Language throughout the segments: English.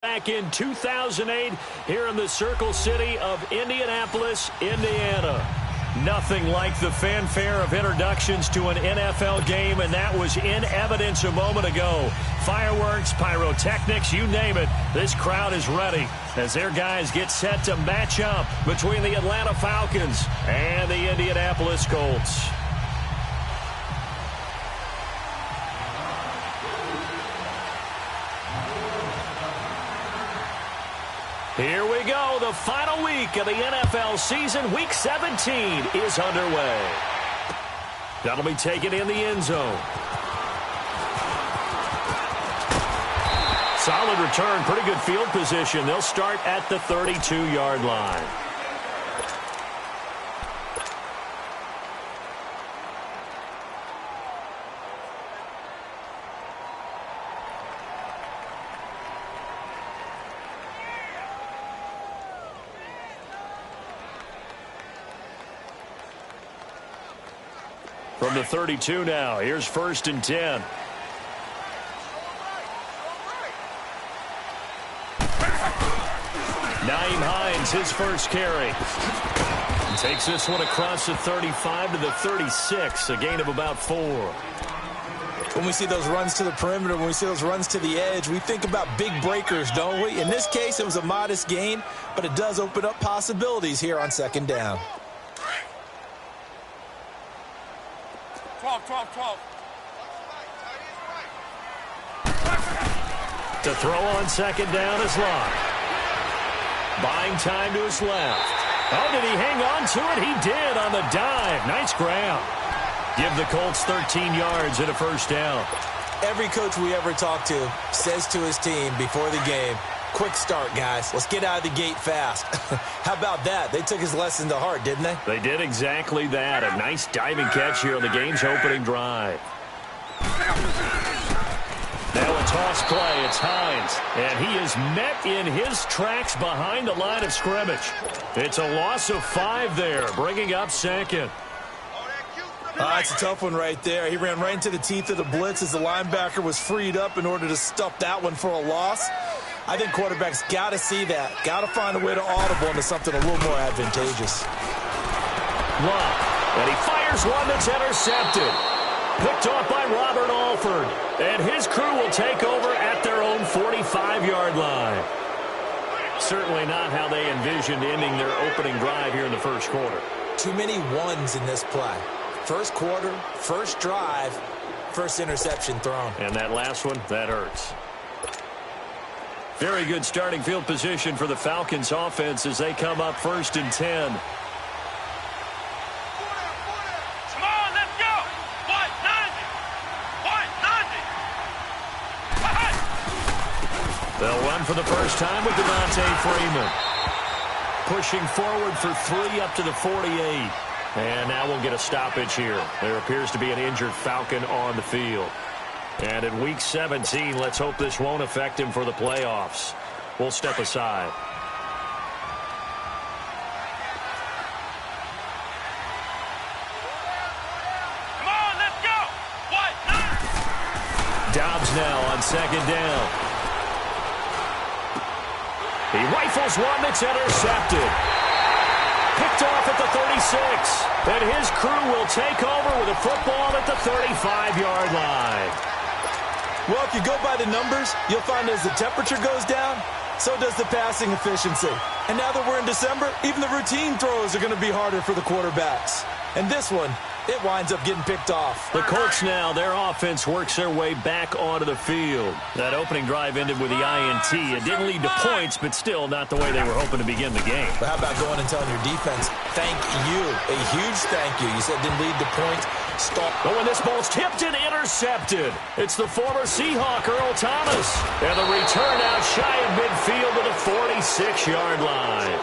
Back in 2008 here in the Circle City of Indianapolis, Indiana. Nothing like the fanfare of introductions to an NFL game, and that was in evidence a moment ago. Fireworks, pyrotechnics, you name it. This crowd is ready as their guys get set to match up between the Atlanta Falcons and the Indianapolis Colts. Here we go. The final week of the NFL season. Week 17 is underway. That'll be taken in the end zone. Solid return. Pretty good field position. They'll start at the 32-yard line. From the 32 now, here's 1st and 10. Nyheim Hines, his first carry. Takes this one across the 35 to the 36, a gain of about 4. When we see those runs to the perimeter, when we see those runs to the edge, we think about big breakers, don't we? In this case, it was a modest gain, but it does open up possibilities here on 2nd down. 12. To throw on 2nd down is Locke. Buying time to his left. Oh, did he hang on to it? He did on the dive. Nice grab. Give the Colts 13 yards and a 1st down. Every coach we ever talk to says to his team before the game, quick start, guys. Let's get out of the gate fast. How about that? They took his lesson to heart, didn't they? They did exactly that. A nice diving catch here on the game's opening drive. Now a toss play. It's Hines. And he is met in his tracks behind the line of scrimmage. It's a loss of 5 there, bringing up 2nd. It's a tough one right there. He ran right into the teeth of the blitz as the linebacker was freed up in order to stuff that one for a loss. I think quarterbacks got to see that. Got to find a way to audible into something a little more advantageous. Love. And he fires one that's intercepted. Picked off by Robert Alford. And his crew will take over at their own 45-yard line. Certainly not how they envisioned ending their opening drive here in the first quarter. Too many ones in this play. First quarter, first drive, first interception thrown. And that last one, that hurts. Very good starting field position for the Falcons offense as they come up 1st and 10. Come on, let's go. 190. They'll run for the first time with Devontae Freeman. Pushing forward for 3 up to the 48. And now we'll get a stoppage here. There appears to be an injured Falcon on the field. And in Week 17, let's hope this won't affect him for the playoffs. We'll step aside. Come on, let's go. Dobbs now on 2nd down. He rifles one that's intercepted. Picked off at the 36. And his crew will take over with a football at the 35-yard line. Well, if you go by the numbers, you'll find as the temperature goes down, so does the passing efficiency. And now that we're in December, even the routine throws are going to be harder for the quarterbacks. And this one, it winds up getting picked off. The Colts now, their offense works their way back onto the field. That opening drive ended with the INT. It didn't lead to points, but still not the way they were hoping to begin the game. But how about going and telling your defense, thank you, a huge thank you. You said it didn't lead to points. Stop. Oh, and this ball's tipped and intercepted. It's the former Seahawk, Earl Thomas. And the return out shy of midfield to the 46-yard line.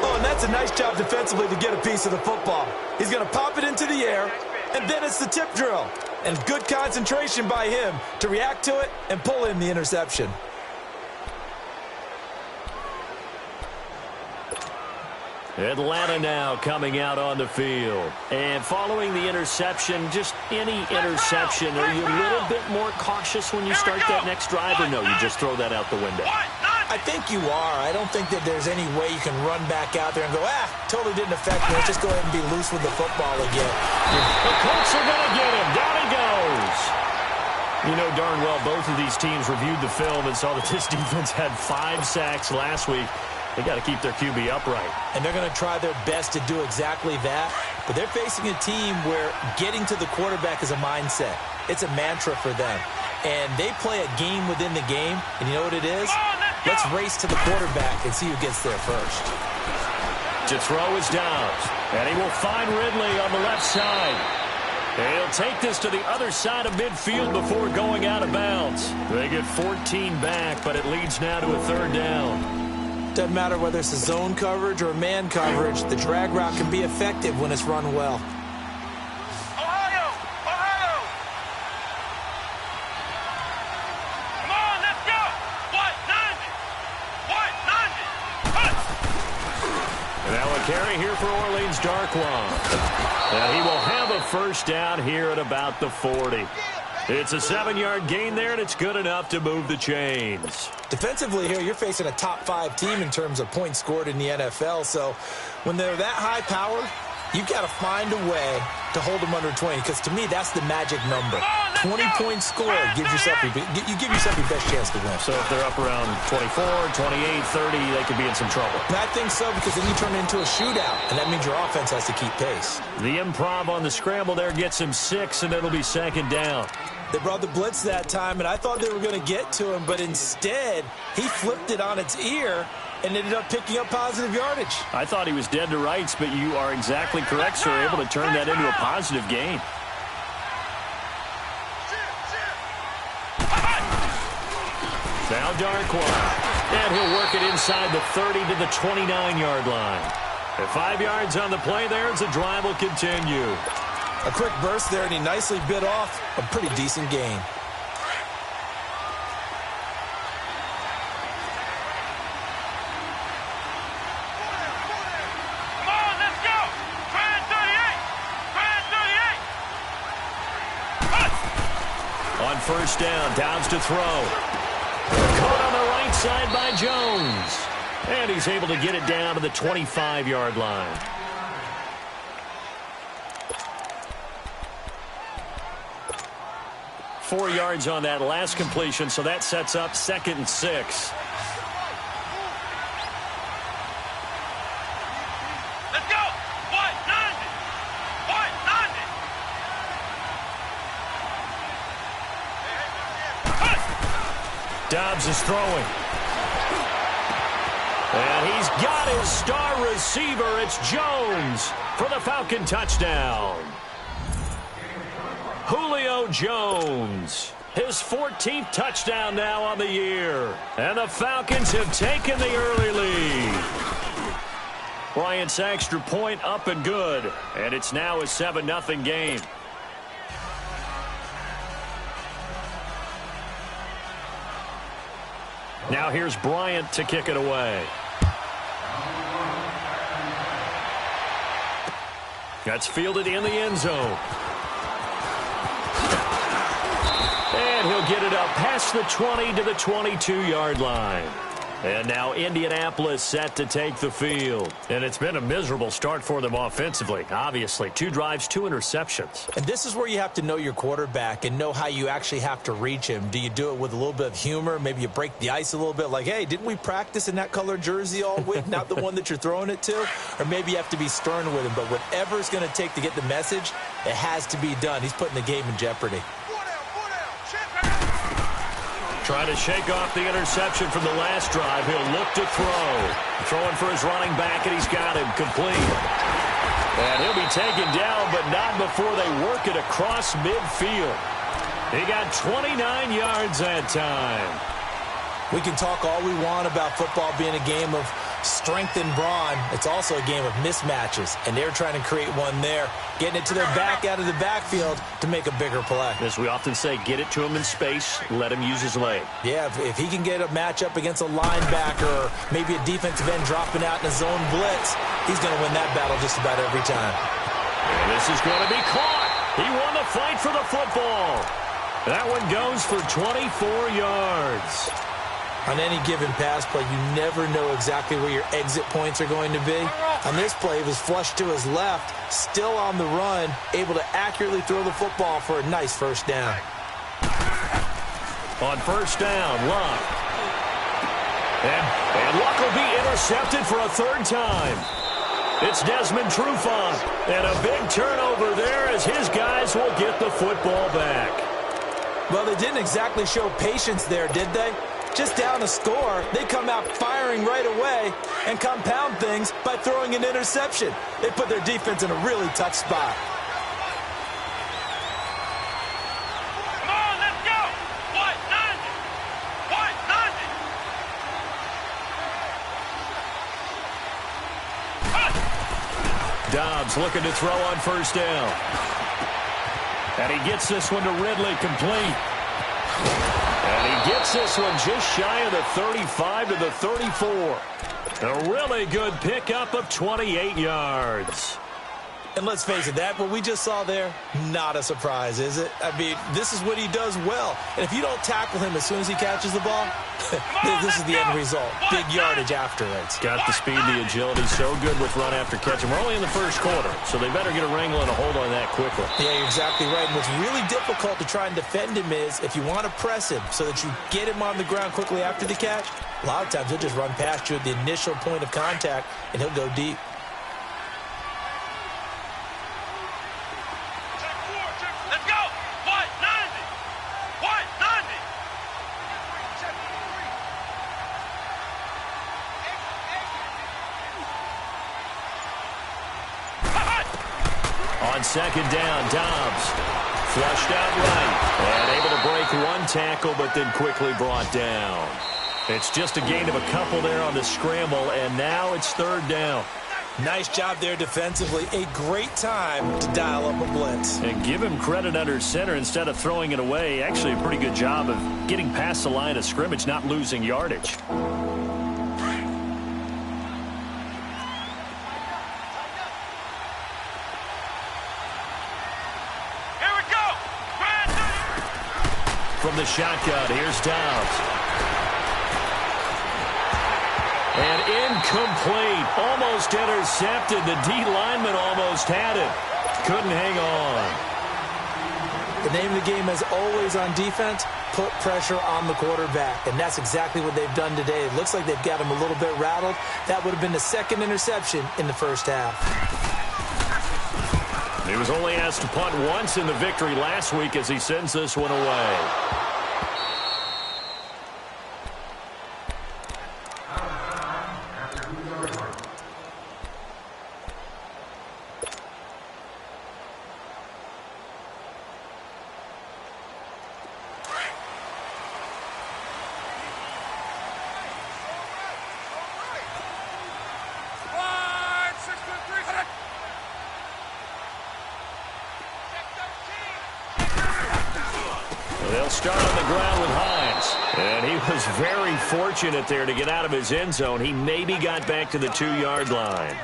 Oh, and that's a nice job defensively to get a piece of the football. He's going to pop it into the air, and then it's the tip drill. And good concentration by him to react to it and pull in the interception. Atlanta now coming out on the field. And following the interception, just any interception, are you a little bit more cautious when you start that next drive, or no, you just throw that out the window? I think you are. I don't think that there's any way you can run back out there and go, totally didn't affect me. Let's just go ahead and be loose with the football again. The Colts are going to get him. Down he goes. You know darn well both of these teams reviewed the film and saw that this defense had 5 sacks last week. They got to keep their QB upright. And they're going to try their best to do exactly that. But they're facing a team where getting to the quarterback is a mindset. It's a mantra for them. And they play a game within the game. And you know what it is? Let's race to the quarterback and see who gets there first. To throw is Downs. And he will find Ridley on the left side. He'll take this to the other side of midfield before going out of bounds. They get 14 back, but it leads now to a 3rd down. Doesn't matter whether it's a zone coverage or man coverage, the drag route can be effective when it's run well. Ohio! Ohio! Come on, let's go! White 90! White 90! And now a carry here for Orleans Darkwan. And he will have a 1st down here at about the 40. It's a 7-yard gain there, and it's good enough to move the chains. Defensively here, you're facing a top 5 team in terms of points scored in the NFL. So when they're that high powered, you've got to find a way to hold them under 20. Because to me, that's the magic number. 20 points scored gives yourself your best chance to win. So if they're up around 24, 28, 30, they could be in some trouble. And I think so, because then you turn it into a shootout, and that means your offense has to keep pace. The improv on the scramble there gets him 6, and it'll be 2nd down. They brought the blitz that time, and I thought they were going to get to him, but instead, he flipped it on its ear and ended up picking up positive yardage. I thought he was dead to rights, but you are exactly correct, sir. Able to turn that into a positive gain. Now Darkwan. And he'll work it inside the 30 to the 29-yard line. At 5 yards on the play there as the drive will continue. A quick burst there, and he nicely bit off a pretty decent gain. Come on, let's go! Try and 38! Try and 38! On 1st down, Downs to throw. Caught on the right side by Jones. And he's able to get it down to the 25-yard line. Four yards on that last completion, so that sets up 2nd and 6. Let's go! White 90! White 90! Dobbs is throwing. And he's got his star receiver. It's Jones for the Falcon touchdown. Julio Jones, his 14th touchdown now on the year. And the Falcons have taken the early lead. Bryant's extra point up and good. And it's now a 7-0 game. Now here's Bryant to kick it away. That's fielded in the end zone. And he'll get it up past the 20 to the 22-yard line. And now Indianapolis set to take the field. And it's been a miserable start for them offensively, obviously. 2 drives, 2 interceptions. And this is where you have to know your quarterback and know how you actually have to reach him. Do you do it with a little bit of humor? Maybe you break the ice a little bit like, hey, didn't we practice in that colored jersey all week? Not the one that you're throwing it to? Or maybe you have to be stern with him. But whatever it's going to take to get the message, it has to be done. He's putting the game in jeopardy. Trying to shake off the interception from the last drive. He'll look to throw. Throwing for his running back, and he's got him complete. And he'll be taken down, but not before they work it across midfield. He got 29 yards that time. We can talk all we want about football being a game of strength and brawn. It's also a game of mismatches, and they're trying to create one there, getting it to their back out of the backfield to make a bigger play. As we often say, get it to him in space, let him use his leg. Yeah, if he can get a matchup against a linebacker or maybe a defensive end dropping out in a zone blitz, he's going to win that battle just about every time. And this is going to be caught. He won the fight for the football. That one goes for 24 yards. On any given pass play, you never know exactly where your exit points are going to be. On this play, it was flushed to his left, still on the run, able to accurately throw the football for a nice first down. On first down, Luck. And Luck will be intercepted for a third time. It's Desmond Trufant. And a big turnover there as his guys will get the football back. Well, they didn't exactly show patience there, did they? Just down a score, they come out firing right away and compound things by throwing an interception. They put their defense in a really tough spot. Come on, let's go. What? 90. What? 90. Dobbs looking to throw on first down. And he gets this one to Ridley, complete. And he gets this one just shy of the 35 to the 34. A really good pickup of 28 yards. And let's face it, that what we just saw there, not a surprise, is it? I mean, this is what he does well. And if you don't tackle him as soon as he catches the ball, this is the end result. Big yardage afterwards. Got the speed, the agility, so good with run after catch. And we're only in the first quarter, so they better get a wrangle and a hold on that quickly. Yeah, you're exactly right. And what's really difficult to try and defend him is if you want to press him so that you get him on the ground quickly after the catch, a lot of times he'll just run past you at the initial point of contact, and he'll go deep. Let's go. What? 90. What? 90. On second down, Dobbs flushed out right and able to break one tackle, but then quickly brought down. It's just a gain of a couple there on the scramble, and now it's third down. Nice job there defensively. A great time to dial up a blitz. And give him credit under center instead of throwing it away. Actually, a pretty good job of getting past the line of scrimmage, not losing yardage. Here we go. From the shotgun, here's Dobbs. And incomplete. Almost intercepted. The D lineman almost had it. Couldn't hang on. The name of the game is always on defense, put pressure on the quarterback. And that's exactly what they've done today. It looks like they've got him a little bit rattled. That would have been the second interception in the first half. He was only asked to punt once in the victory last week as he sends this one away. They'll start on the ground with Hines. And he was very fortunate there to get out of his end zone. He maybe got back to the 2-yard line.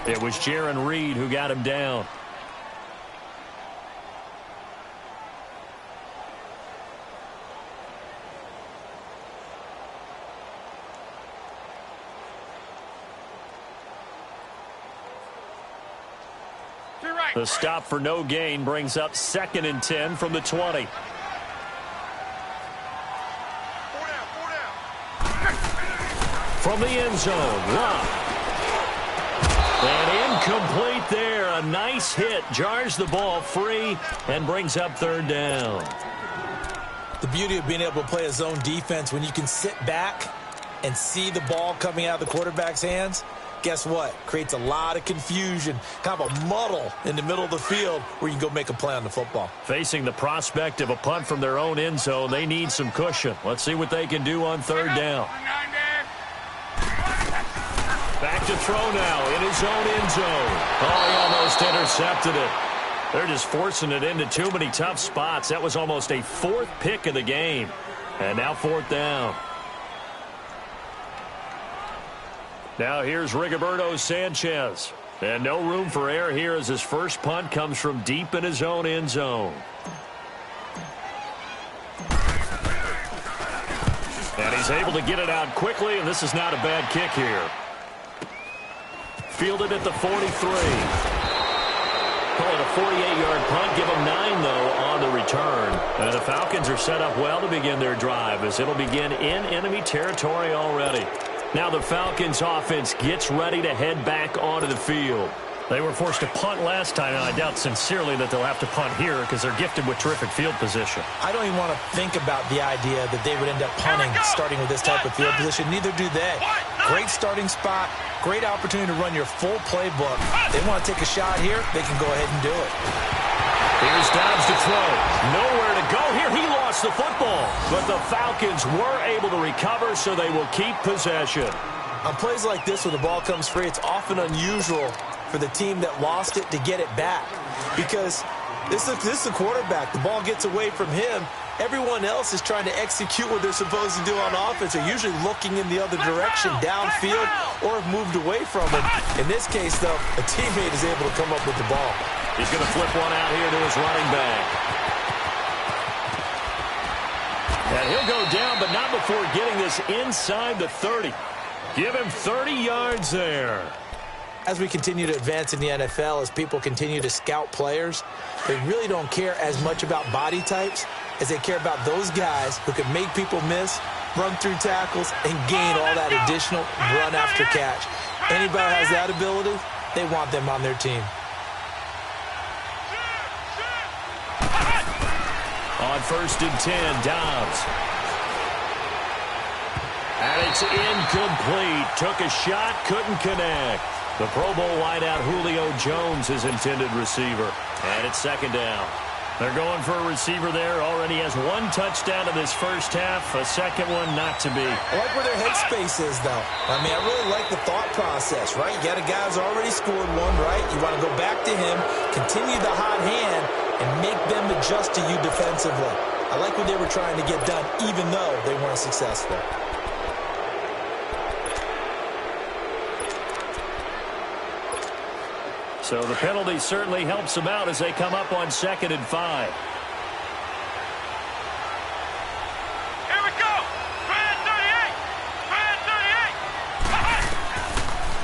It was Jaron Reed who got him down. The stop for no gain brings up 2nd and 10 from the 20. From the end zone, Luck. And incomplete there. A nice hit. Jars the ball free and brings up 3rd down. The beauty of being able to play a zone defense when you can sit back and see the ball coming out of the quarterback's hands, guess what? Creates a lot of confusion, kind of a muddle in the middle of the field where you can go make a play on the football. Facing the prospect of a punt from their own end zone, they need some cushion. Let's see what they can do on 3rd down. Back to throw now in his own end zone. Oh, he almost intercepted it. They're just forcing it into too many tough spots. That was almost a fourth pick of the game. And now fourth down. Now here's Rigoberto Sanchez. And no room for error here as his first punt comes from deep in his own end zone. And he's able to get it out quickly, and this is not a bad kick here. Fielded at the 43. Call it a 48-yard punt. Give them 9, though, on the return. And the Falcons are set up well to begin their drive as it'll begin in enemy territory already. Now the Falcons offense gets ready to head back onto the field. They were forced to punt last time, and I doubt sincerely that they'll have to punt here because they're gifted with terrific field position. I don't even want to think about the idea that they would end up punting starting with this type of field position. Neither do they. Great starting spot, great opportunity to run your full playbook. They want to take a shot here, they can go ahead and do it. Here's Dobbs to throw. Nowhere to go here. He lost the football. But the Falcons were able to recover, so they will keep possession. On plays like this where the ball comes free, it's often unusual for the team that lost it to get it back. Because this is the quarterback. The ball gets away from him. Everyone else is trying to execute what they're supposed to do on offense. They're usually looking in the other direction, downfield, or have moved away from him. In this case, though, a teammate is able to come up with the ball. He's going to flip one out here to his running back. And he'll go down, but not before getting this inside the 30. Give him 30 yards there. As we continue to advance in the NFL, as people continue to scout players, they really don't care as much about body types as they care about those guys who can make people miss, run through tackles, and gain all that additional run after catch. Anybody who has that ability, they want them on their team. On 1st and 10, Dobbs. And it's incomplete. Took a shot, couldn't connect. The Pro Bowl wideout Julio Jones, his intended receiver. And it's 2nd down. They're going for a receiver there. Already has 1 touchdown in this first half. A second one not to be. I like where their headspace is, though. I mean, I really like the thought process, right? You got a guy who's already scored one, right? You want to go back to him, continue the hot hand, and make them adjust to you defensively. I like what they were trying to get done, even though they weren't successful. So the penalty certainly helps them out as they come up on 2nd and 5. Here we go. Brand 38. Brand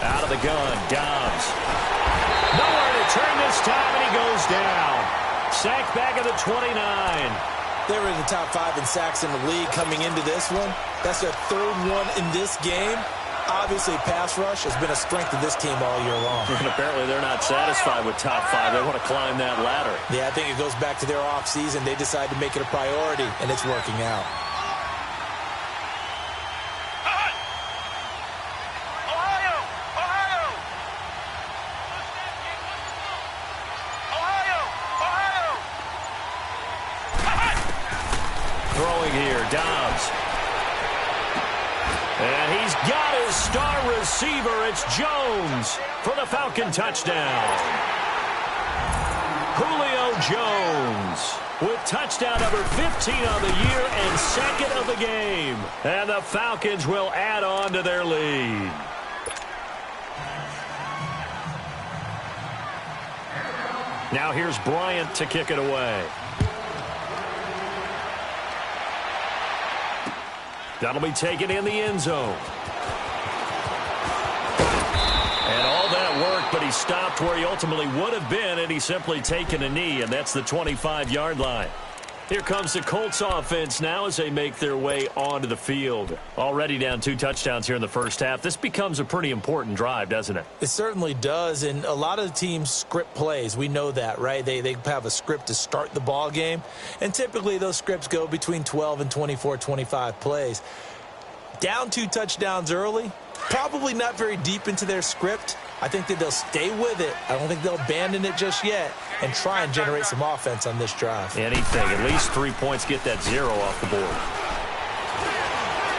38. Out of the gun, Dobbs. Nowhere to turn this time, and he goes down. Sacked back at the 29. They were in the top 5 in sacks in the league coming into this one. That's their 3rd one in this game. Obviously, pass rush has been a strength of this team all year long. And apparently they're not satisfied with top 5. They want to climb that ladder. Yeah, I think it goes back to their offseason. They decided to make it a priority, and it's working out. Ohio. Ohio. Ohio. Ohio. Throwing here, Dobbs. And he's got his star receiver. It's Jones for the Falcon touchdown. Julio Jones with touchdown number 15 on the year and 2nd of the game. And the Falcons will add on to their lead. Now here's Bryant to kick it away. That'll be taken in the end zone. And all that work, but he stopped where he ultimately would have been, and he's simply taken a knee, and that's the 25-yard line. Here comes the Colts offense now as they make their way onto the field. Already down 2 touchdowns here in the first half. This becomes a pretty important drive, doesn't it? It certainly does, and a lot of the teams script plays. We know that, right? They have a script to start the ball game, and typically those scripts go between 12 and 24, 25 plays. Down 2 touchdowns early, probably not very deep into their script. I think that they'll stay with it. I don't think they'll abandon it just yet and try and generate some offense on this drive. Anything. At least 3 points, get that 0 off the board.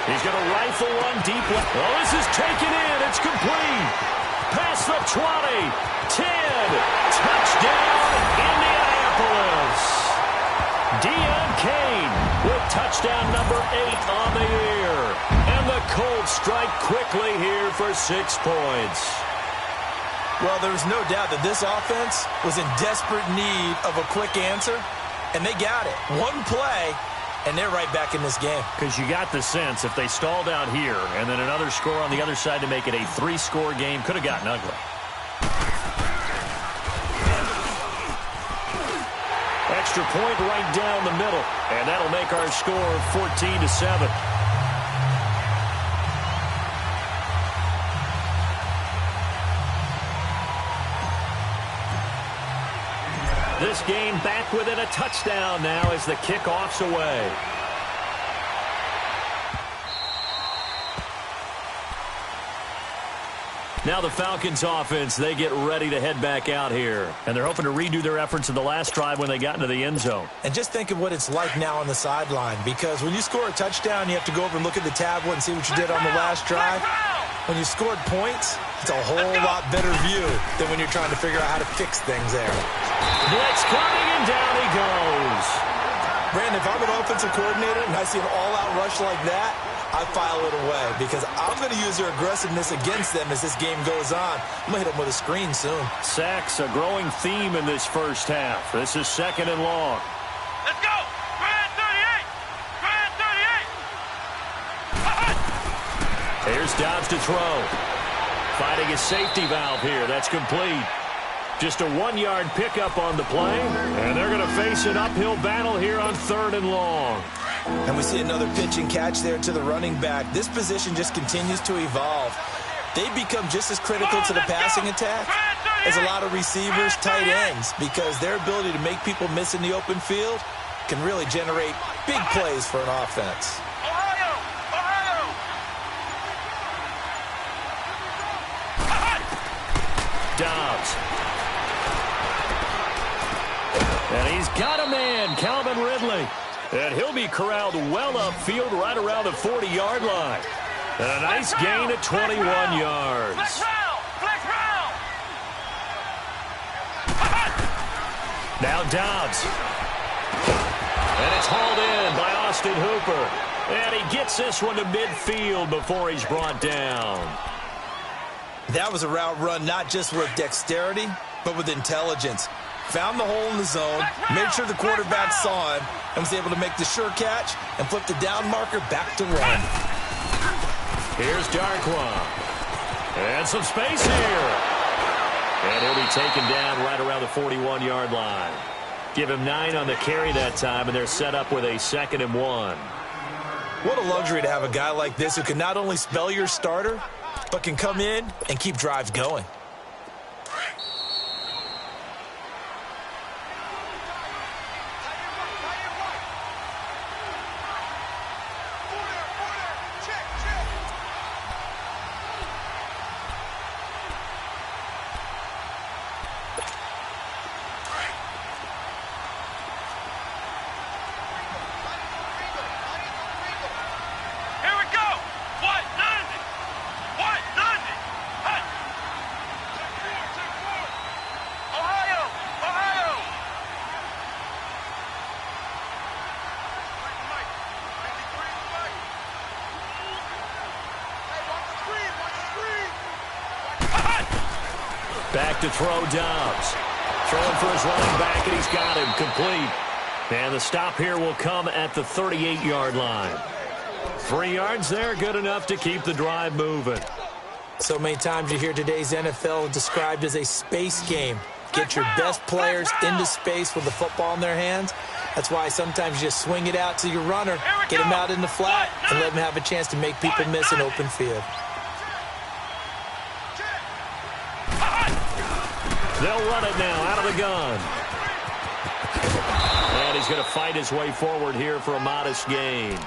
He's going to rifle one deep left. Oh, this is taken in. It's complete. Past the 20. 10. Touchdown, Indianapolis. Deion Kane with touchdown number 8 on the year. And the Colts strike quickly here for 6 points. Well, there's no doubt that this offense was in desperate need of a quick answer, and they got it. One play, and they're right back in this game. Because you got the sense if they stalled out here and then another score on the other side to make it a 3-score game, could have gotten ugly. Extra point right down the middle, and that'll make our score 14-7. This game back within a touchdown now as the kickoff's away. Now the Falcons offense, they get ready to head back out here. And they're hoping to redo their efforts in the last drive when they got into the end zone. And just think of what it's like now on the sideline, because when you score a touchdown, you have to go over and look at the tablet and see what you did on the last drive. When you scored points, it's a whole lot better view than when you're trying to figure out how to fix things there. Blitz coming, and down he goes. Brandon, if I'm an offensive coordinator and I see an all-out rush like that, I file it away because I'm going to use their aggressiveness against them as this game goes on. I'm going to hit them with a screen soon. Sacks, a growing theme in this first half. This is 2nd and long. Let's go! Grand 38! Grand 38! Here's Dobbs to throw. Finding his safety valve here. That's complete. Just a 1-yard pickup on the play. And they're going to face an uphill battle here on 3rd and long. And we see another pitch and catch there to the running back. This position just continues to evolve. They become just as critical to the passing attack as a lot of receivers, tight ends, because their ability to make people miss in the open field can really generate big plays for an offense. Dobbs. And he's got a man, Calvin Ridley. And he'll be corralled well upfield right around the 40-yard line. And a nice gain of 21 yards. Flex round! Flex round! Now Dobbs. And it's hauled in by Austin Hooper. And he gets this one to midfield before he's brought down. That was a route run not just with dexterity, but with intelligence. Found the hole in the zone, made sure the quarterback saw him, and was able to make the sure catch and flip the down marker back to run. Here's Darkwa. And some space here. And he'll be taken down right around the 41-yard line. Give him 9 on the carry that time, and they're set up with a 2nd and 1. What a luxury to have a guy like this who can not only spell your starter, but can come in and keep drives going. Back to throw Dobbs. Throwing for his running back, and he's got him complete. And the stop here will come at the 38-yard line. 3 yards there, good enough to keep the drive moving. So many times you hear today's NFL described as a space game. Get your best players into space with the football in their hands. That's why sometimes you just swing it out to your runner, get him out in the flat, and let him have a chance to make people miss an open field. They'll run it now out of the gun. And he's going to fight his way forward here for a modest gain.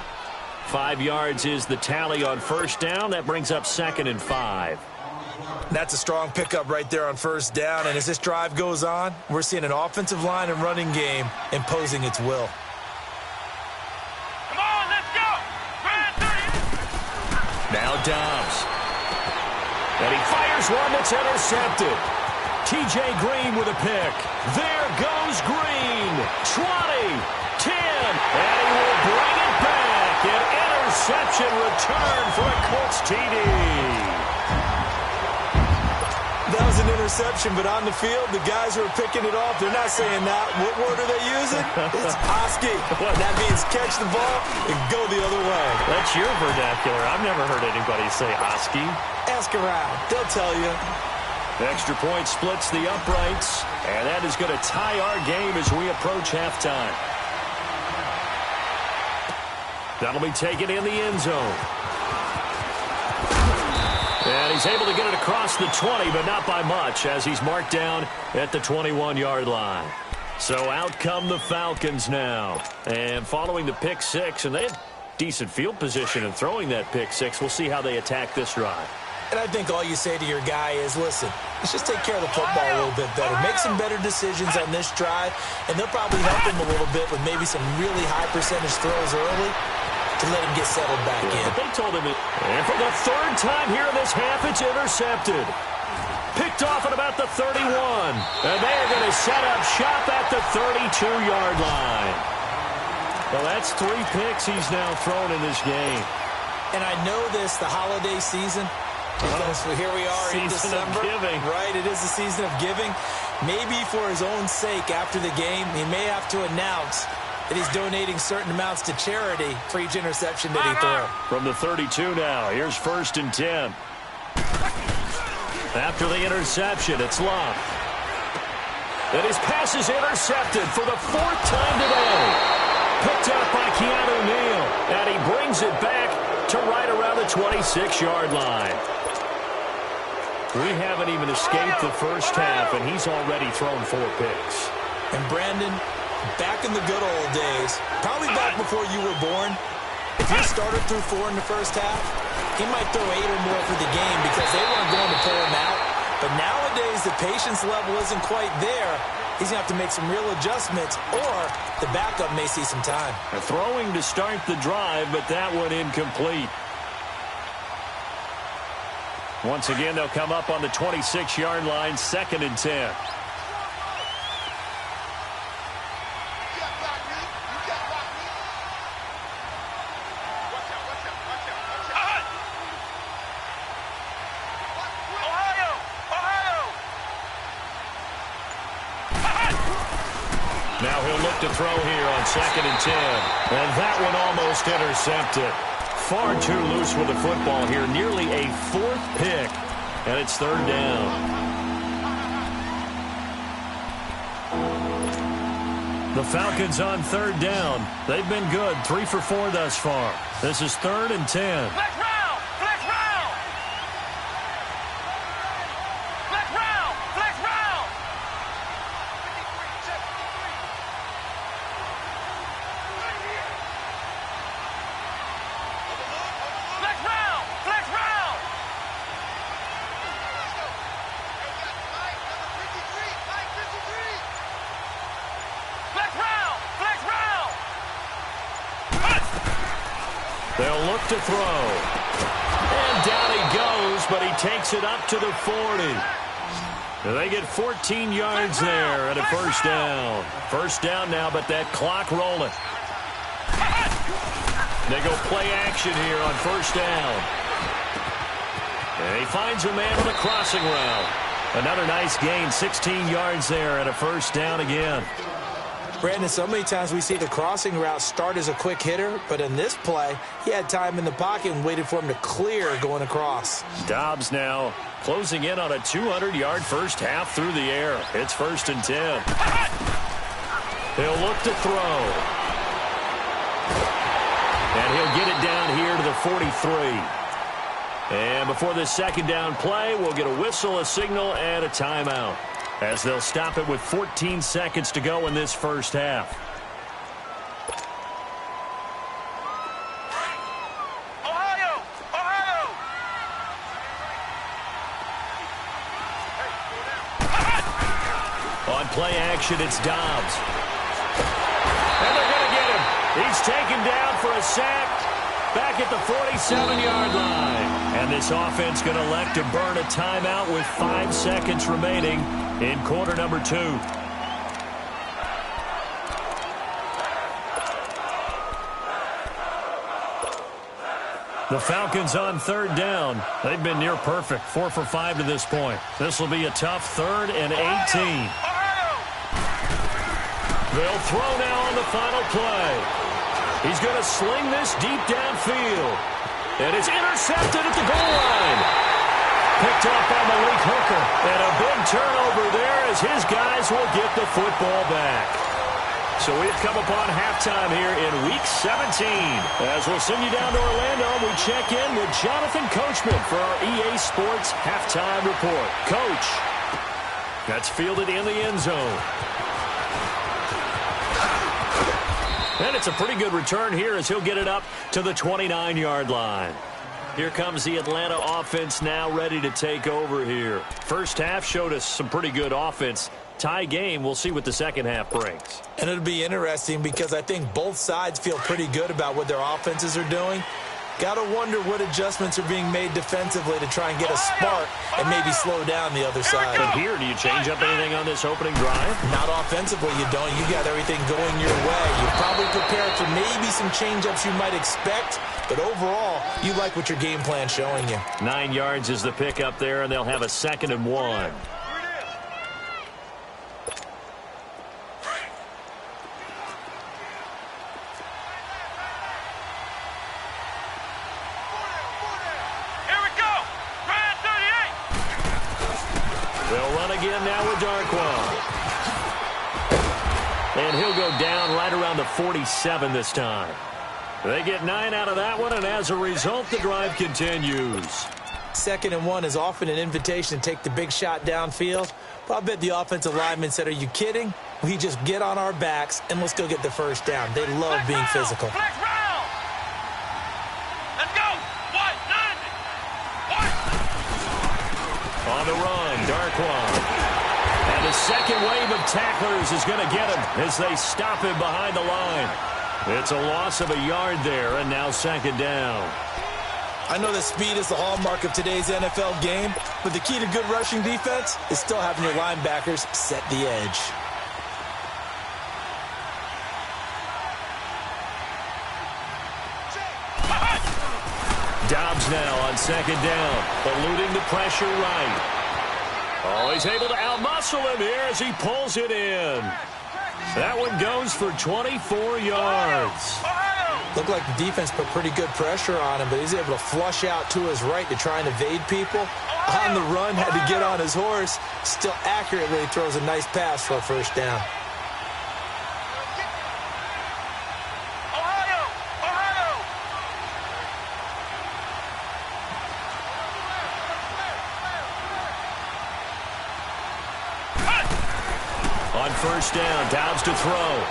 5 yards is the tally on first down. That brings up 2nd and 5. That's a strong pickup right there on first down. And as this drive goes on, we're seeing an offensive line and running game imposing its will. Come on, let's go! Grand 30! Dobbs. And he fires one that's intercepted. T.J. Green with a pick. There goes Green. 20, 10, and he will bring it back. An interception return for a Colts TD. That was an interception, but on the field, the guys who are picking it off, they're not saying that. What word are they using? It's Oski. That means catch the ball and go the other way. That's your vernacular. I've never heard anybody say Oski. Ask around. They'll tell you. Extra point splits the uprights, and that is going to tie our game as we approach halftime. That'll be taken in the end zone. And he's able to get it across the 20, but not by much, as he's marked down at the 21-yard line. So out come the Falcons now. And following the pick six, and they had decent field position in throwing that pick six. We'll see how they attack this drive. And I think all you say to your guy is, listen, let's just take care of the football a little bit better. Make some better decisions on this drive, and they'll probably help him a little bit with maybe some really high percentage throws early to let him get settled back in. But they told him it. And for the third time here in this half, it's intercepted. Picked off at about the 31. And they are going to set up shop at the 32-yard line. Well, that's 3 picks he's now thrown in this game. And I know this, the holiday season, because here we are in December. Giving. Right, it is the season of giving. Maybe for his own sake after the game, he may have to announce that he's donating certain amounts to charity for each interception that he threw. From the 32 now, here's 1st and 10. After the interception, it's Love. And his pass is intercepted for the 4th time today. Picked up by Keanu Neal. And he brings it back to right around the 26-yard line. We haven't even escaped the first half, and he's already thrown 4 picks. And Brandon, back in the good old days, probably back before you were born, if your starter threw 4 in the first half, he might throw 8 or more for the game because they weren't going to pull him out. But nowadays, the patience level isn't quite there. He's going to have to make some real adjustments, or the backup may see some time. Throwing to start the drive, but that one incomplete. Once again, they'll come up on the 26-yard line, 2nd and 10. Now he'll look to throw here on 2nd and 10. And that one almost intercepted. Far too loose with the football here. Nearly a 4th pick. And it's 3rd down. The Falcons on 3rd down. They've been good. 3 for 4 thus far. This is 3rd and 10. Flex round! Flex round! Flex round! Flex round! Flex round! Flex round! Flex round! Flex round! They'll look to throw. And down he goes, but he takes it up to the 40. They get 14 yards there and a 1st down. 1st down now, but that clock rolling. They go play action here on 1st down. And he finds a man on a crossing route. Another nice gain, 16 yards there and a 1st down again. Brandon, so many times we see the crossing route start as a quick hitter, but in this play, he had time in the pocket and waited for him to clear going across. Dobbs now closing in on a 200-yard first half through the air. It's 1st and 10. He'll look to throw. And he'll get it down here to the 43. And before this 2nd down play, we'll get a whistle, a signal, and a timeout, as they'll stop it with 14 seconds to go in this first half. Ohio! Ohio! On play action, it's Dobbs. And they're going to get him. He's taken down for a sack. back at the 47-yard line. And this offense going to elect to burn a timeout with 5 seconds remaining in quarter number 2. The Falcons on third down. They've been near perfect, 4 for 5 to this point. This will be a tough 3rd and 18. They'll throw now on the final play. He's going to sling this deep downfield. And it's intercepted at the goal line. Picked up by Malik Hooker. And a big turnover there as his guys will get the football back. So we've come upon halftime here in Week 17. As we'll send you down to Orlando, we check in with Jonathan Coachman for our EA Sports Halftime Report. Coach, that's fielded in the end zone. And it's a pretty good return here as he'll get it up to the 29-yard line. Here comes the Atlanta offense now ready to take over here. First half showed us some pretty good offense. Tie game, we'll see what the second half brings. And it'll be interesting because I think both sides feel pretty good about what their offenses are doing. Got to wonder what adjustments are being made defensively to try and get a spark and maybe slow down the other side. But here, do you change up anything on this opening drive? Not offensively, you don't. You got everything going your way. You're probably prepared for maybe some change-ups you might expect, but overall, you like what your game plan's showing you. 9 yards is the pickup there, and they'll have a 2nd and 1. Again now with Darquan. And he'll go down right around the 47 this time. They get 9 out of that one, and as a result, the drive continues. 2nd and 1 is often an invitation to take the big shot downfield. But I bet the offensive lineman said, are you kidding? We just get on our backs, and let's go get the first down. They love being physical. Let's go. On the run, Darquan. And the second wave of tacklers is going to get him as they stop him behind the line. It's a loss of a yard there, and now 2nd down. I know that speed is the hallmark of today's NFL game, but the key to good rushing defense is still having your linebackers set the edge. Dobbs now on 2nd down, eluding the pressure right. Oh, he's able to outmuscle him here as he pulls it in. That one goes for 24 yards. Looked like the defense put pretty good pressure on him, but he's able to flush out to his right to try and evade people. On the run, had to get on his horse. Still accurately throws a nice pass for a first down. First down, Dobbs to throw.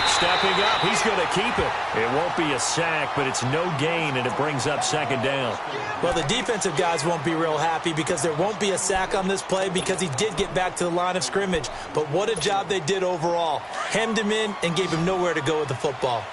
Stepping up, he's going to keep it. It won't be a sack, but it's no gain, and it brings up 2nd down. Well, the defensive guys won't be real happy because there won't be a sack on this play because he did get back to the line of scrimmage. But what a job they did overall. Hemmed him in and gave him nowhere to go with the football.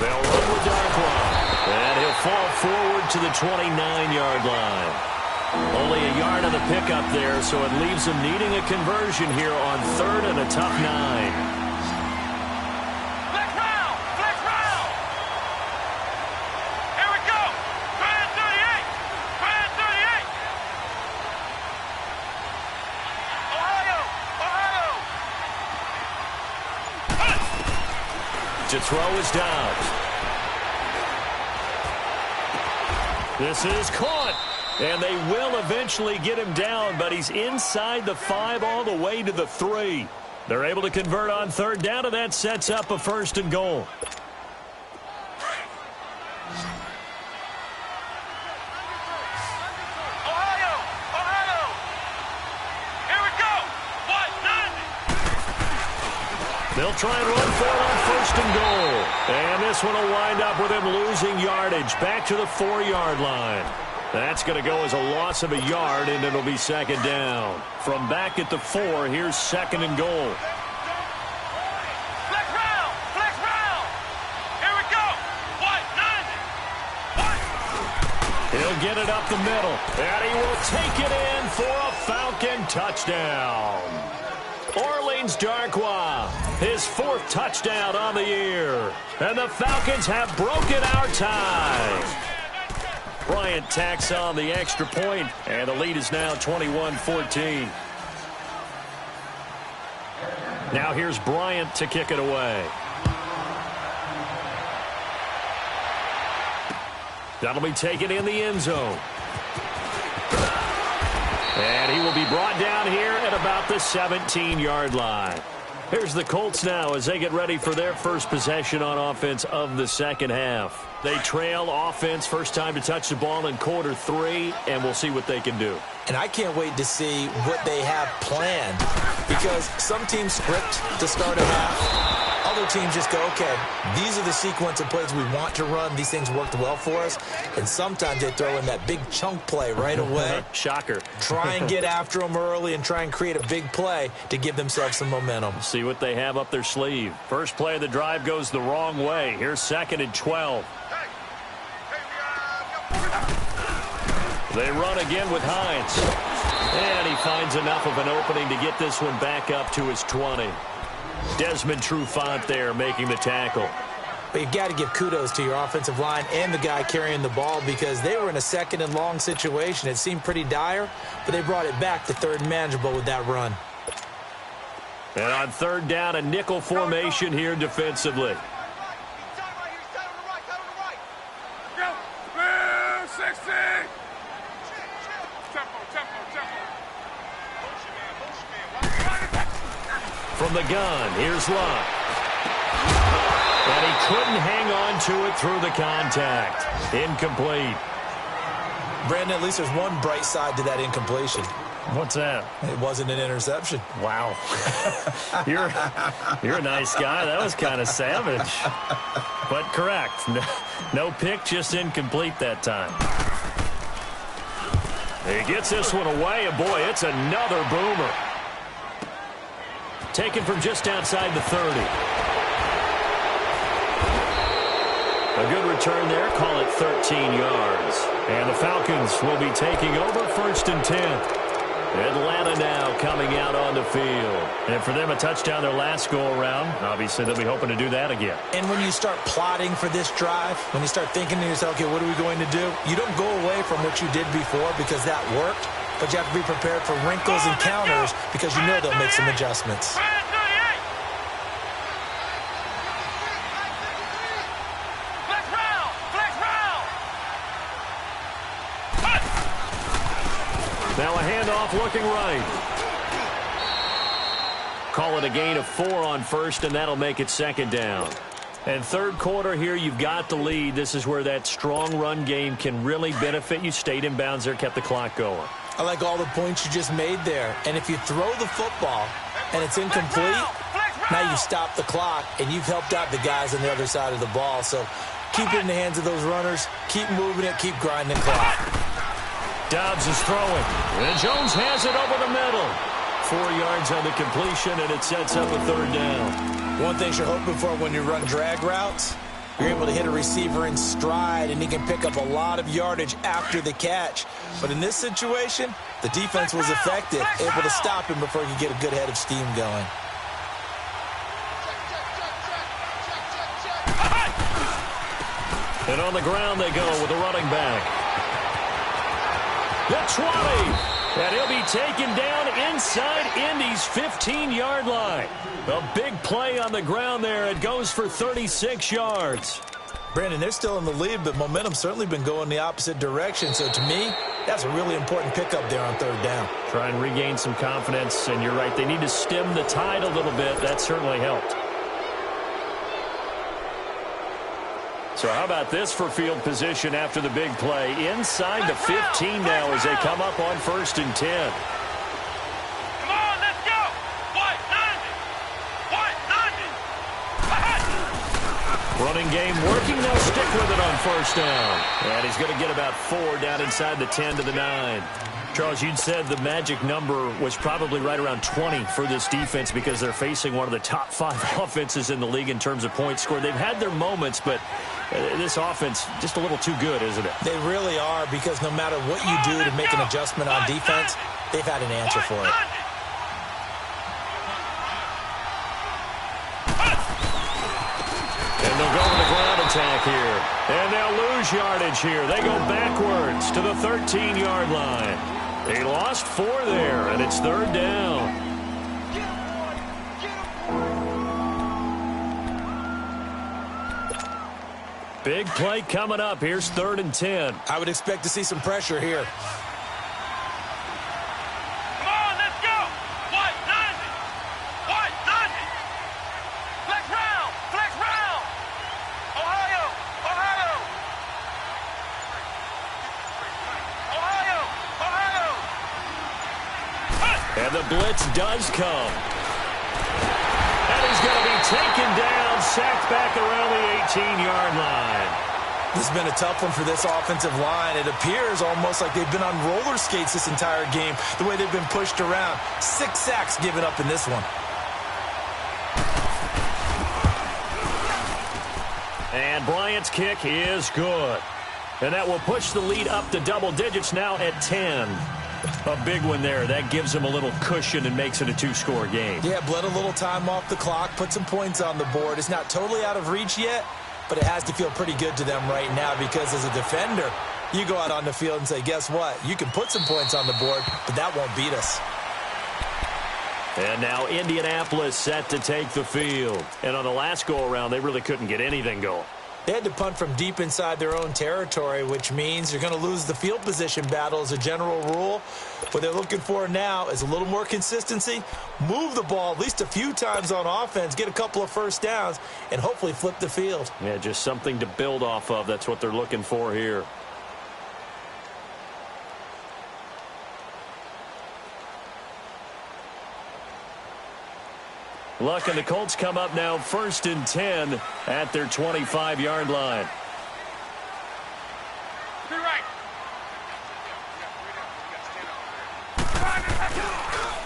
They'll run with Darquan. And he'll fall forward to the 29-yard line. Only a yard on the pickup there, so it leaves him needing a conversion here on 3rd and a tough 9. Flex round! Flex round! Here we go! Try 38! Try 38! Ohio! To throw is Dobbs. This is caught. And they will eventually get him down, but he's inside the 5 all the way to the 3. They're able to convert on 3rd down, and that sets up a 1st and goal. They'll try and run for it on first and goal. And this one will wind up with him losing yardage back to the 4-yard line. That's going to go as a loss of a yard, and it'll be second down. From back at the 4, here's second and goal. Flex round! Flex round! Here we go! What? 90! What? He'll get it up the middle, and he will take it in for a Falcon touchdown. Orleans Darkwa, his 4th touchdown on the year. And the Falcons have broken our tie. Bryant tacks on the extra point, and the lead is now 21-14. Now here's Bryant to kick it away. That'll be taken in the end zone. And he will be brought down here at about the 17-yard line. Here's the Colts now as they get ready for their first possession on offense of the second half. They trail offense, first time to touch the ball in quarter 3, and we'll see what they can do. And I can't wait to see what they have planned, because some teams script to start a half. Other teams just go, okay, these are the sequence of plays we want to run. These things worked well for us. And sometimes they throw in that big chunk play right away. Shocker. Try and get after them early and try and create a big play to give themselves some momentum. See what they have up their sleeve. First play of the drive goes the wrong way. Here's second and 12. They run again with Hines. And he finds enough of an opening to get this one back up to his 20. Desmond Trufant there making the tackle. But you've got to give kudos to your offensive line and the guy carrying the ball, because they were in a second and long situation. It seemed pretty dire, but they brought it back to third and manageable with that run. And on third down, a nickel formation here defensively. From the gun, here's Luck. And he couldn't hang on to it through the contact. Incomplete. Brandon, at least there's one bright side to that incompletion. What's that? It wasn't an interception. Wow. You're a nice guy. That was kind of savage. But correct. No pick, just incomplete that time. He gets this one away, and boy, it's another boomer. Taken from just outside the 30. A good return there. Call it 13 yards. And the Falcons will be taking over first and 10. Atlanta now coming out on the field. And for them, a touchdown their last go-around. Obviously, they'll be hoping to do that again. And when you start plotting for this drive, when you start thinking to yourself, okay, what are we going to do? You don't go away from what you did before because that worked. But you have to be prepared for wrinkles and counters because you know they'll make some adjustments. Now a handoff looking right. Call it a gain of 4 on first, and that'll make it second down. And third quarter here, you've got the lead. This is where that strong run game can really benefit you. Stayed in bounds there, kept the clock going. I like all the points you just made there. And if you throw the football and it's incomplete, now you stop the clock, and you've helped out the guys on the other side of the ball. So keep it in the hands of those runners. Keep moving it. Keep grinding the clock. Dobbs is throwing. And Jones has it over the middle. 4 yards on the completion, and it sets up a third down. One thing you're hoping for when you run drag routes, you're able to hit a receiver in stride, and he can pick up a lot of yardage after the catch. But in this situation, the defense was effective, able to stop him before he could get a good head of steam going. And on the ground they go with a running back. The 20. And he'll be taken down inside Indy's 15-yard line. A big play on the ground there. It goes for 36 yards. Brandon, they're still in the lead, but momentum's certainly been going the opposite direction. So to me, that's a really important pickup there on third down. Try and regain some confidence, and you're right. They need to stem the tide a little bit. That certainly helped. So how about this for field position after the big play? Inside the 15 now as they come up on first and 10. Come on, let's go. What? 90. What? 90. Running game working. They'll stick with it on first down. And he's going to get about 4 down inside the 10 to the 9. Charles, you'd said the magic number was probably right around 20 for this defense because they're facing one of the top 5 offenses in the league in terms of points scored. They've had their moments, but this offense just a little too good, isn't it? They really are, because no matter what you do to make an adjustment on defense, they've had an answer for it. And they'll go with the ground attack here. And they'll lose yardage here. They go backwards to the 13-yard line. They lost 4 there, and it's 3rd down. Big play coming up. Here's 3rd and 10. I would expect to see some pressure here. Come on, let's go. What? 90. What? 90. Flex round. Flex round. Ohio. Ohio. Ohio. Ohio. And the blitz does come. And he's going to be taken down, sacked back around the 18-yard line. This has been a tough one for this offensive line. It appears almost like they've been on roller skates this entire game, the way they've been pushed around. 6 sacks given up in this one. And Bryant's kick is good. And that will push the lead up to double digits now at 10. A big one there. That gives them a little cushion and makes it a 2-score game. Yeah, bled a little time off the clock, put some points on the board. It's not totally out of reach yet, but it has to feel pretty good to them right now, because as a defender, you go out on the field and say, guess what? You can put some points on the board, but that won't beat us. And now Indianapolis set to take the field. And on the last go-around, they really couldn't get anything going. They had to punt from deep inside their own territory, which means you're going to lose the field position battle as a general rule. What they're looking for now is a little more consistency, move the ball at least a few times on offense, get a couple of first downs, and hopefully flip the field. Yeah, just something to build off of. That's what they're looking for here. Luck and the Colts come up now 1st and 10 at their 25-yard line. Be right.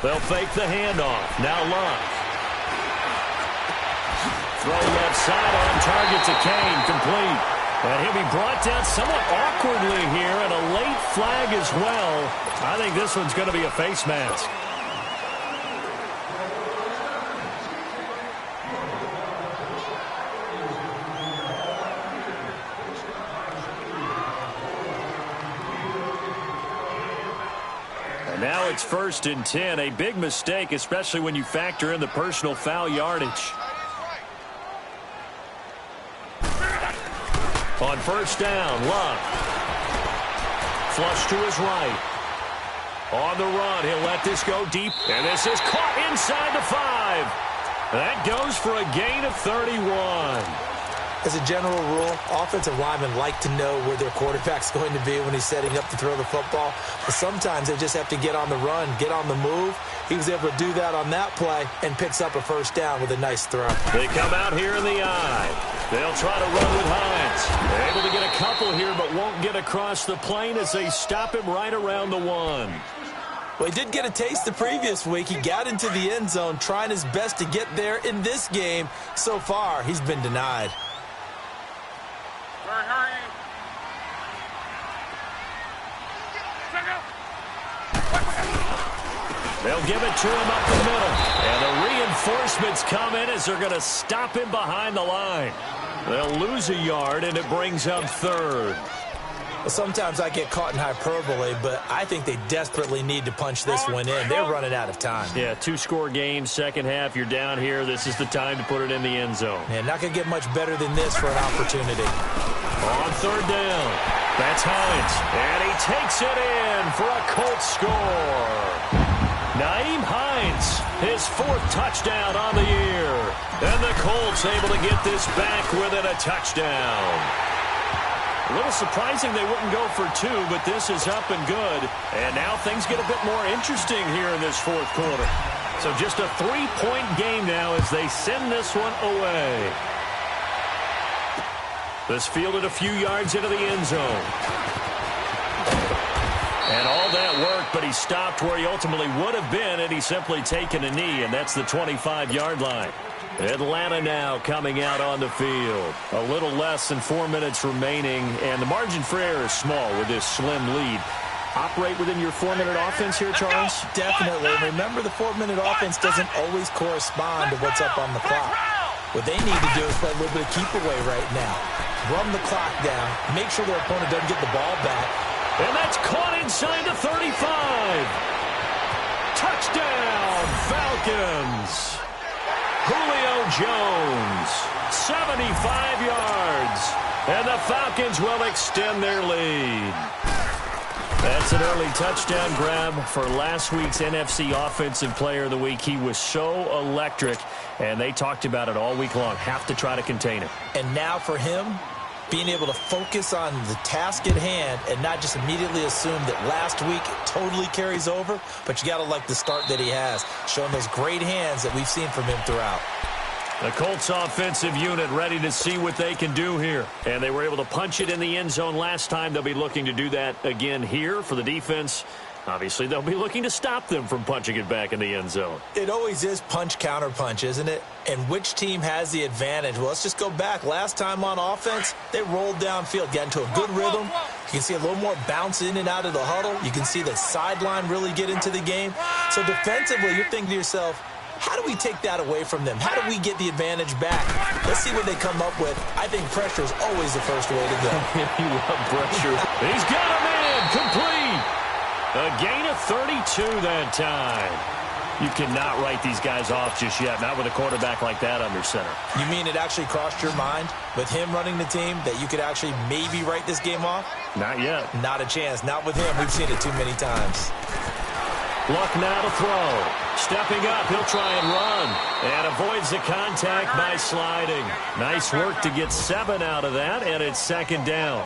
They'll fake the handoff. Now Luck. Throw left side on target to Kane. Complete. And he'll be brought down somewhat awkwardly here, and a late flag as well. I think this one's going to be a face mask. Now it's 1st and 10. A big mistake, especially when you factor in the personal foul yardage. On first down, Luck. Flush to his right. On the run, he'll let this go deep. And this is caught inside the 5. That goes for a gain of 31. As a general rule, offensive linemen like to know where their quarterback's going to be when he's setting up to throw the football. But sometimes they just have to get on the run, get on the move. He was able to do that on that play and picks up a first down with a nice throw. They come out here in the eye. They'll try to run with Hines. They're able to get a couple here, but won't get across the plane as they stop him right around the 1. Well, he did get a taste the previous week. He got into the end zone, trying his best to get there in this game. So far, he's been denied. Hurry. They'll give it to him up the middle. And the reinforcements come in as they're going to stop him behind the line. They'll lose a yard, and it brings up 3rd. Well, sometimes I get caught in hyperbole, but I think they desperately need to punch this one in. They're running out of time. Yeah, 2-score game, second half. You're down here. This is the time to put it in the end zone. Yeah, not going to get much better than this for an opportunity. On 3rd down, that's Hines. And he takes it in for a Colts score. Nyheim Hines, his 4th touchdown on the year. And the Colts able to get this back within a touchdown. A little surprising they wouldn't go for 2, but this is up and good. And now things get a bit more interesting here in this 4th quarter. So just a 3-point game now as they send this one away. This fielded a few yards into the end zone. And all that worked, but he stopped where he ultimately would have been had he simply taken a knee, and that's the 25-yard line. Atlanta now coming out on the field. A little less than 4 minutes remaining, and the margin for error is small with this slim lead. Operate within your 4-minute offense here, Charles? Definitely. Remember, the 4-minute offense doesn't always correspond to what's up on the clock. What they need to do is play a little bit of keep away right now. Run the clock down. Make sure their opponent doesn't get the ball back. And that's caught inside the 35. Touchdown, Falcons. Julio Jones, 75 yards. And the Falcons will extend their lead. That's an early touchdown grab for last week's NFC Offensive Player of the Week. He was so electric, and they talked about it all week long. Have to try to contain him. And now for him, being able to focus on the task at hand and not just immediately assume that last week totally carries over, but you got to like the start that he has, showing those great hands that we've seen from him throughout. The Colts offensive unit ready to see what they can do here. And they were able to punch it in the end zone last time. They'll be looking to do that again here for the defense. Obviously, they'll be looking to stop them from punching it back in the end zone. It always is punch, counter punch, isn't it? And which team has the advantage? Well, let's just go back. Last time on offense, they rolled downfield, got into a good rhythm. You can see a little more bounce in and out of the huddle. You can see the sideline really get into the game. So defensively, you're thinking to yourself, how do we take that away from them? How do we get the advantage back? Let's see what they come up with. I think pressure is always the first way to go. You love pressure. He's got a man complete. A gain of 32 that time. You cannot write these guys off just yet, not with a quarterback like that under center. You mean it actually crossed your mind with him running the team that you could actually maybe write this game off? Not yet. Not a chance. Not with him. We've seen it too many times. Luck now to throw. Stepping up, he'll try and run. And avoids the contact by sliding. Nice work to get 7 out of that, and it's second down.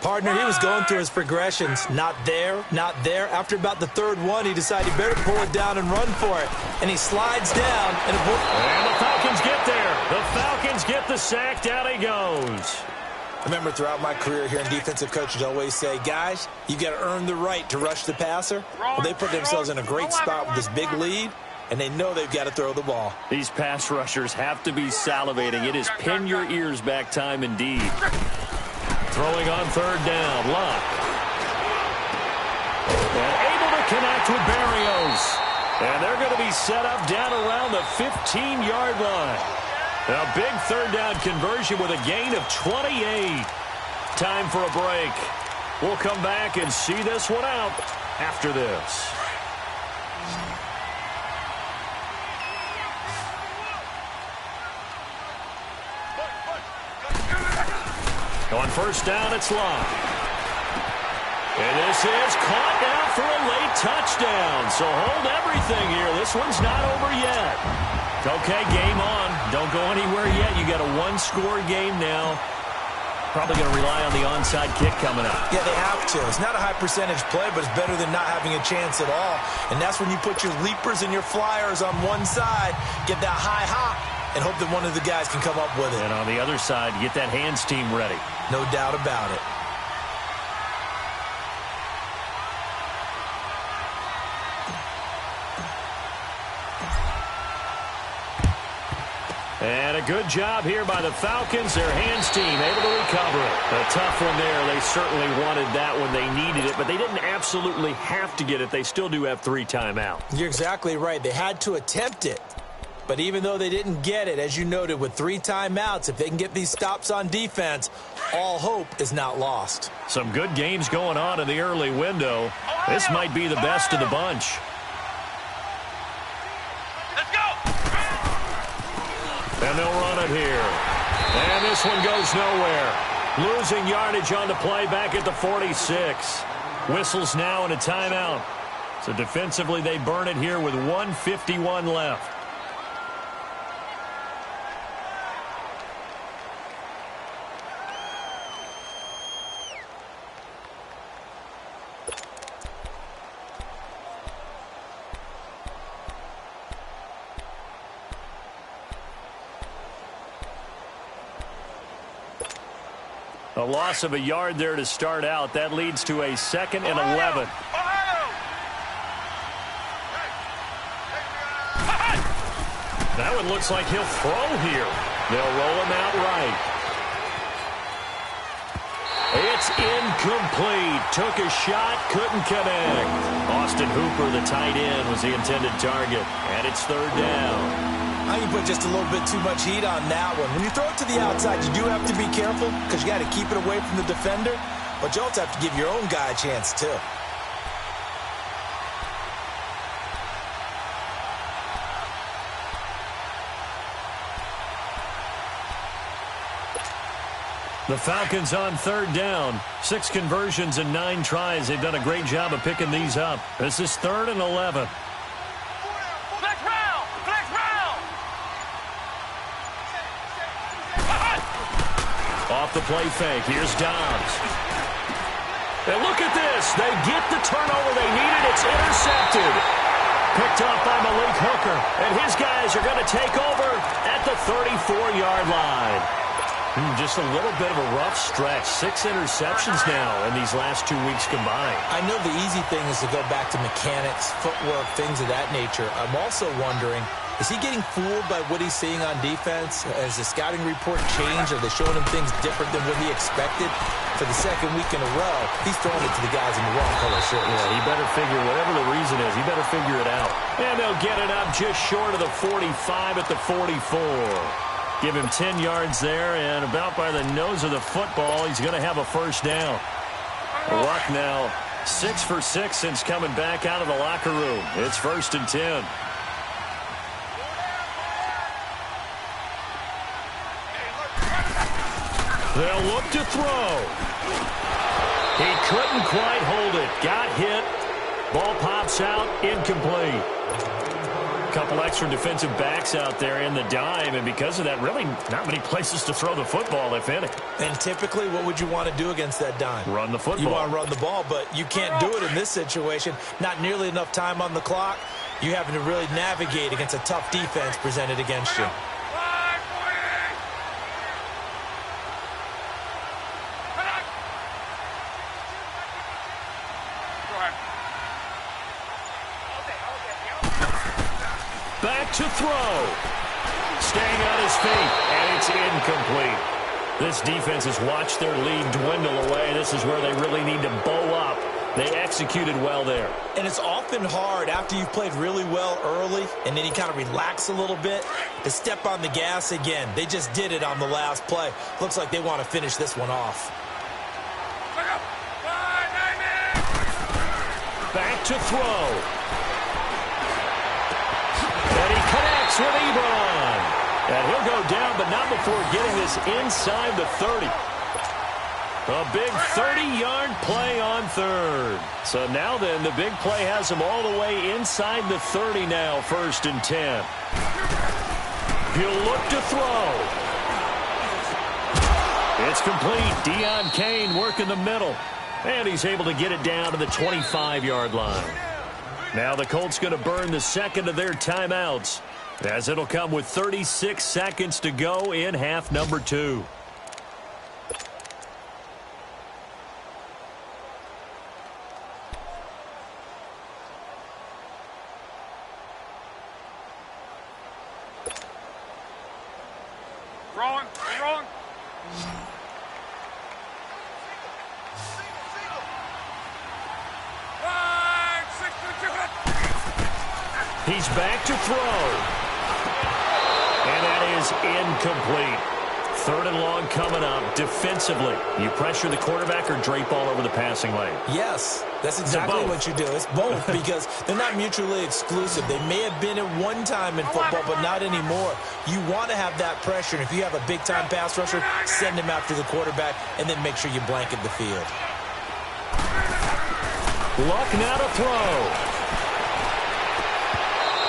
Partner, he was going through his progressions. Not there, not there. After about the third one, he decided he better pull it down and run for it. And he slides down. And the Falcons get there. The Falcons get the sack. Down he goes. Remember, throughout my career here in defensive coaches always say, guys, you got to earn the right to rush the passer. Well, they put themselves in a great spot with this big lead, and they know they've got to throw the ball. These pass rushers have to be salivating. It is pin your ears back time indeed. Throwing on third down, Luck. And able to connect with Berrios. And they're going to be set up down around the 15-yard line. A big third down conversion with a gain of 28. Time for a break. We'll come back and see this one out after this. On first down, it's Luck. And this is caught now for a late touchdown. So hold everything here. This one's not over yet. Okay, game on. Don't go anywhere yet. You got a one-score game now. Probably going to rely on the onside kick coming up. Yeah, they have to. It's not a high-percentage play, but it's better than not having a chance at all. And that's when you put your leapers and your flyers on one side, get that high hop, and hope that one of the guys can come up with it. And on the other side, get that hands team ready. No doubt about it. And a good job here by the Falcons. Their hands team able to recover it. A tough one there. They certainly wanted that when they needed it, but they didn't absolutely have to get it. They still do have 3 timeouts. You're exactly right. They had to attempt it. But even though they didn't get it, as you noted, with 3 timeouts, if they can get these stops on defense, all hope is not lost. Some good games going on in the early window. This might be the best of the bunch. And they'll run it here. And this one goes nowhere. Losing yardage on the play back at the 46. Whistles now and a timeout. So defensively, they burn it here with 1:51 left. A loss of a yard there to start out. That leads to a 2nd and 11. That one looks like he'll throw here. They'll roll him out right. It's incomplete. Took a shot, couldn't connect. Austin Hooper, the tight end, was the intended target. And it's 3rd down. I think you put just a little bit too much heat on that one. When you throw it to the outside, you do have to be careful because you got to keep it away from the defender. But you also have to give your own guy a chance, too. The Falcons on 3rd down. 6 conversions and 9 tries. They've done a great job of picking these up. This is 3rd and 11. Flex round! Flex round! Off the play fake. Here's Dobbs. And look at this. They get the turnover they needed. It's intercepted. Picked off by Malik Hooker. And his guys are going to take over at the 34-yard line. Just a little bit of a rough stretch. 6 interceptions now in these last 2 weeks combined. I know the easy thing is to go back to mechanics, footwork, things of that nature. I'm also wondering, is he getting fooled by what he's seeing on defense? Has the scouting report changed? Are they showing him things different than what he expected? For the 2nd week in a row, he's throwing it to the guys in the wrong color shirts. Yeah, he better figure, whatever the reason is, he better figure it out. And they'll get it up just short of the 45 at the 44. Give him 10 yards there, and about by the nose of the football, he's going to have a 1st down. Luck now 6 for 6 since coming back out of the locker room. It's 1st and 10. They'll look to throw. He couldn't quite hold it. Got hit. Ball pops out. Incomplete. Couple extra defensive backs out there in the dime, and because of that, really not many places to throw the football, if any. And typically, what would you want to do against that dime? Run the football. You want to run the ball, but you can't do it in this situation. Not nearly enough time on the clock. You having to really navigate against a tough defense presented against you. Back to throw. Staying on his feet, and it's incomplete. This defense has watched their lead dwindle away. This is where they really need to bow up. They executed well there. And it's often hard after you've played really well early and then you kind of relax a little bit to step on the gas again. They just did it on the last play. Looks like they want to finish this one off. Back to throw. And he connects with Ebron. And he'll go down, but not before getting this inside the 30. A big 30-yard play on 3rd. So now then, the big play has him all the way inside the 30 now, 1st and 10. He'll look to throw. It's complete. Deion Kane working the middle. And he's able to get it down to the 25-yard line. Now the Colts going to burn the 2nd of their timeouts, as it'll come with 36 seconds to go in half number 2. Wrong. He's back to throw. And that is incomplete. 3rd and long coming up. Defensively, you pressure the quarterback or drape all over the passing lane? Yes, that's exactly what you do. It's both because they're not mutually exclusive. They may have been at one time in football, but not anymore. You want to have that pressure. And if you have a big-time pass rusher, send him after the quarterback and then make sure you blanket the field. Luck now to throw.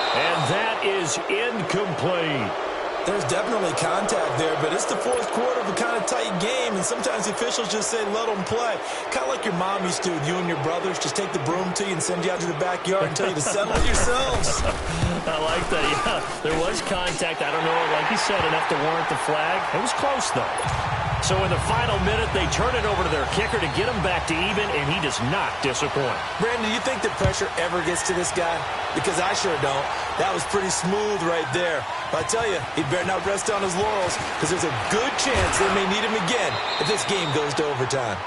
And that is incomplete. There's definitely contact there, but it's the 4th quarter of a kind of tight game, and sometimes the officials just say, let them play. Kind of like your mom used to with you and your brothers. Just take the broom to you and send you out to the backyard and tell you to settle it yourselves. I like that, yeah. There was contact. I don't know, like you said, enough to warrant the flag. It was close, though. So in the final minute, they turn it over to their kicker to get him back to even, and he does not disappoint. Brandon, do you think the pressure ever gets to this guy? Because I sure don't. That was pretty smooth right there. But I tell you, he better not rest on his laurels, because there's a good chance they may need him again if this game goes to overtime.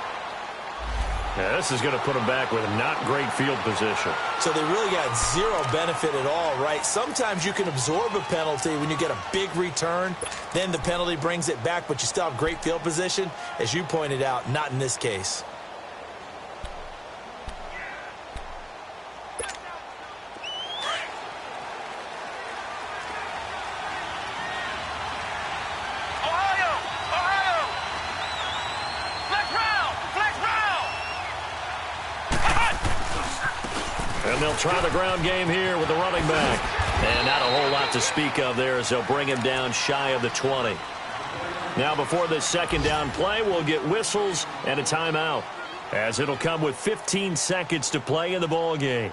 Yeah, this is going to put him back with not great field position. So they really got zero benefit at all, right? Sometimes you can absorb a penalty when you get a big return. Then the penalty brings it back, but you still have great field position. As you pointed out, not in this case. And they'll try the ground game here with the running back. And not a whole lot to speak of there as they'll bring him down shy of the 20. Now before this second down play, we'll get whistles and a timeout, as it'll come with 15 seconds to play in the ball game.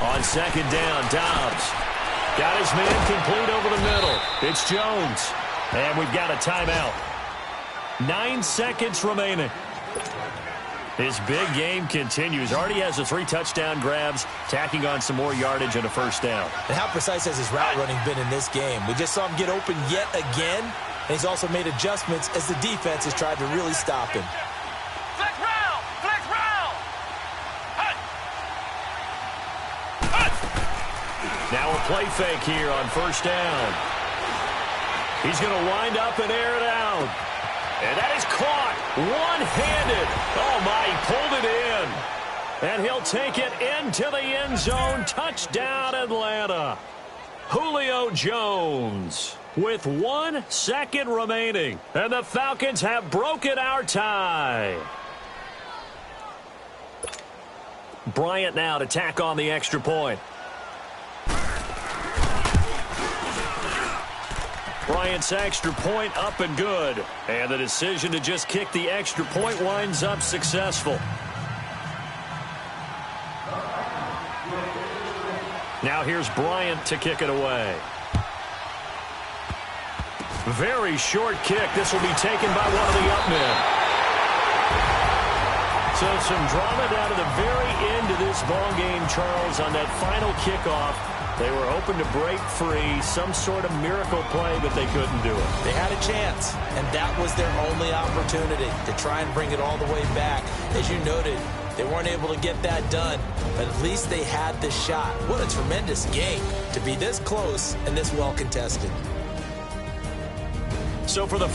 On second down, Dobbs got his man complete over the middle. It's Jones. And we've got a timeout. 9 seconds remaining. His big game continues. Already has the 3 touchdown grabs, tacking on some more yardage and a first down. And how precise has his route running been in this game? We just saw him get open yet again, and he's also made adjustments as the defense has tried to really stop him. Flex round! Flex round! Now a play fake here on first down. He's going to wind up and air it out. And that is caught one-handed. Oh, my, he pulled it in. And he'll take it into the end zone. Touchdown, Atlanta. Julio Jones with 1 second remaining. And the Falcons have broken our tie. Bryant now to tack on the extra point. Bryant's extra point up and good. And the decision to just kick the extra point winds up successful. Now here's Bryant to kick it away. Very short kick. This will be taken by one of the up men. So some drama down to the very end of this ball game, Charles, on that final kickoff. They were hoping to break free, some sort of miracle play, but they couldn't do it. They had a chance, and that was their only opportunity to try and bring it all the way back. As you noted, they weren't able to get that done, but at least they had the shot. What a tremendous game to be this close and this well contested. So for the